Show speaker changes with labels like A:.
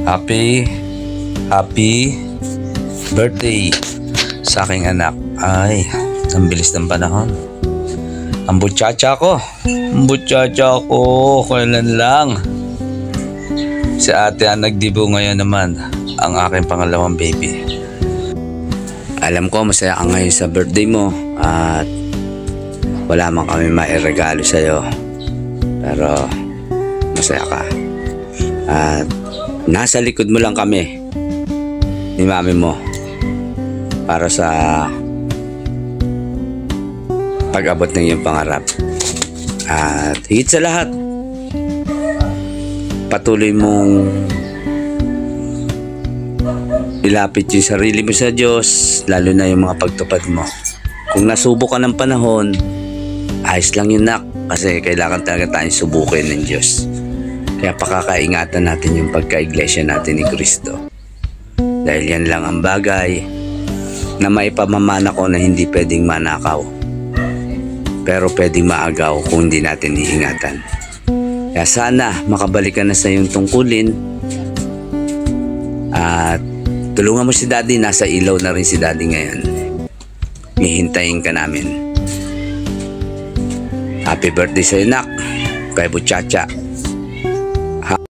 A: Happy birthday sa aking anak. Ay, ang bilis ng panahon. Ang butchacha ko. Kailan lang. Si ate ang nagdibo ngayon naman. Ang aking pangalawang baby. Alam ko masaya ka ngayon sa birthday mo. At wala man kami mairegalo sa'yo. Pero masaya ka. At nasa likod mo lang kami ni mami mo para sa pag-abot ng iyong pangarap. At higit sa lahat, patuloy mong ilapit yung sarili mo sa Diyos, lalo na yung mga pagtupad mo. Kung nasubok ka ng panahon, ayos lang yun, nak, kasi kailangan talaga tayong subukin ng Diyos. Kaya pakakaingatan natin yung pagka-iglesia natin ni Kristo. Dahil yan lang ang bagay na maipamamana ko na hindi pwedeng manakaw. Pero pwedeng maagaw kung hindi natin iingatan. Kaya sana makabalik ka na sa iyong tungkulin. At tulungan mo si Daddy. Nasa ilaw na rin si Daddy ngayon. Hihintayin ka namin. Happy birthday sa'yo, nak. Kay Butchacha.